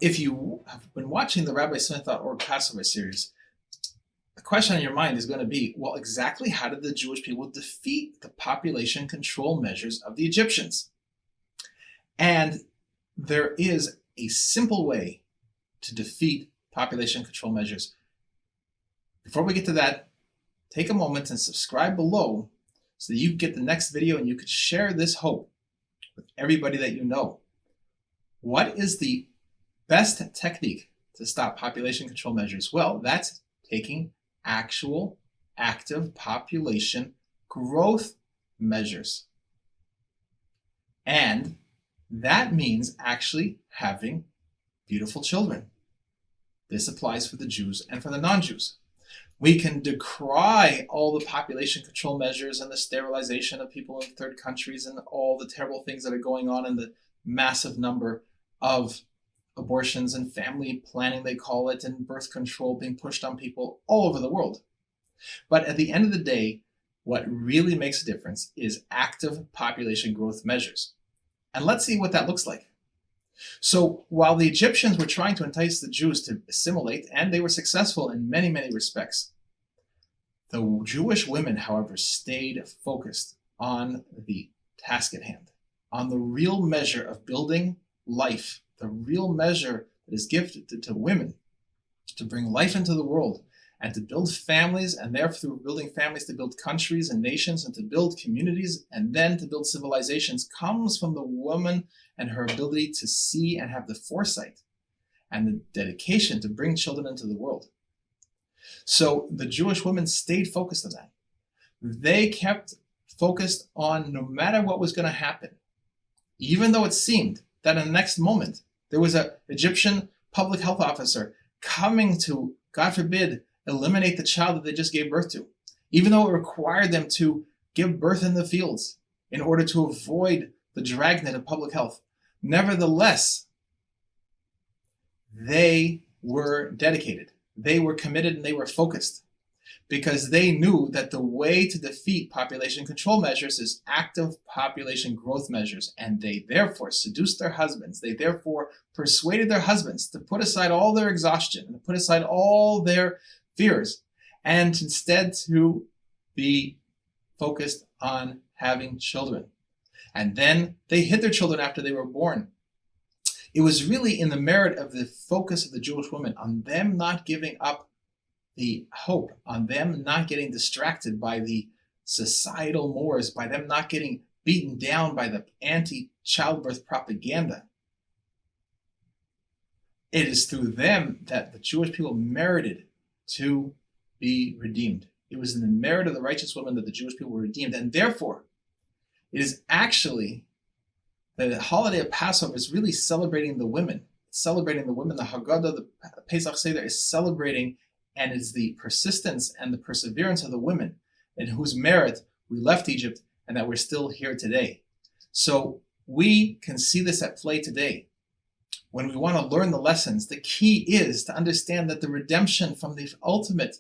If you have been watching the RabbiSmith.org Passover series, the question on your mind is going to be, well, exactly how did the Jewish people defeat the population control measures of the Egyptians? And there is a simple way to defeat population control measures. Before we get to that, take a moment and subscribe below so that you get the next video and you can share this hope with everybody that you know. What is the best technique to stop population control measures? Well, that's taking actual active population growth measures. And that means actually having beautiful children. This applies for the Jews and for the non-Jews. We can decry all the population control measures and the sterilization of people in third countries and all the terrible things that are going on in the massive number of abortions and family planning, they call it, and birth control being pushed on people all over the world. But at the end of the day, what really makes a difference is active population growth measures. And let's see what that looks like. So while the Egyptians were trying to entice the Jews to assimilate, and they were successful in many, many respects, the Jewish women, however, stayed focused on the task at hand, on the real measure of building life, the real measure that is gifted to women to bring life into the world and to build families, and therefore through building families to build countries and nations and to build communities and then to build civilizations, comes from the woman and her ability to see and have the foresight and the dedication to bring children into the world. So the Jewish women stayed focused on that. They kept focused on no matter what was going to happen, even though it seemed that in the next moment there was an Egyptian public health officer coming to, God forbid, eliminate the child that they just gave birth to, even though it required them to give birth in the fields in order to avoid the dragnet of public health. Nevertheless, they were dedicated, they were committed, and they were focused because they knew that the way to defeat population control measures is active population growth measures. And they therefore seduced their husbands. They therefore persuaded their husbands to put aside all their exhaustion and to put aside all their fears and instead to be focused on having children. And then they hid their children after they were born. It was really in the merit of the focus of the Jewish women on them not giving up the hope, on them not getting distracted by the societal mores, by them not getting beaten down by the anti-childbirth propaganda. It is through them that the Jewish people merited to be redeemed. It was in the merit of the righteous woman that the Jewish people were redeemed. And therefore, it is actually the holiday of Passover is really celebrating the women. It's celebrating the women. The Haggadah, the Pesach Seder is celebrating, and it's the persistence and the perseverance of the women in whose merit we left Egypt and that we're still here today. So we can see this at play today. When we want to learn the lessons, the key is to understand that the redemption from the ultimate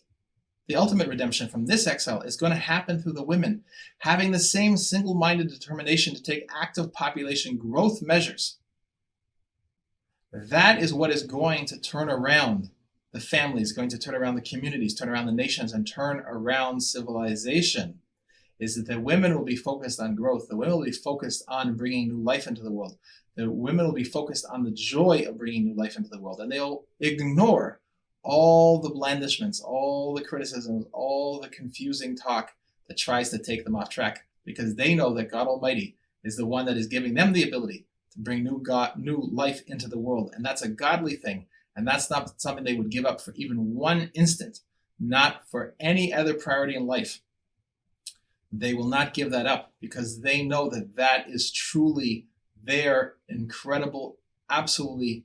redemption from this exile is going to happen through the women having the same single-minded determination to take active population growth measures. That is what is going to turn around the families, going to turn around the communities, turn around the nations, and turn around civilization. Is that the women will be focused on growth. The women will be focused on bringing new life into the world. The women will be focused on the joy of bringing new life into the world. And they'll ignore all the blandishments, all the criticisms, all the confusing talk that tries to take them off track, because they know that God Almighty is the one that is giving them the ability to bring new life into the world. And that's a godly thing. And that's not something they would give up for even one instant, not for any other priority in life. They will not give that up because they know that that is truly their incredible, absolutely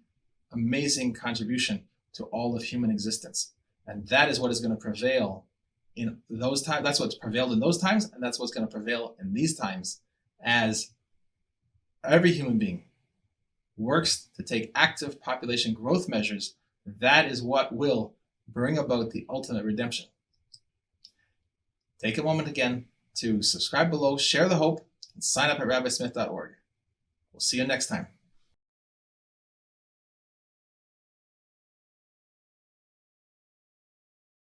amazing contribution to all of human existence. And that is what is going to prevail in those times. That's what's prevailed in those times, and that's what's going to prevail in these times as every human being works to take active population growth measures. That is what will bring about the ultimate redemption. Take a moment again to subscribe below, share the hope, and sign up at rabbismith.org. We'll see you next time.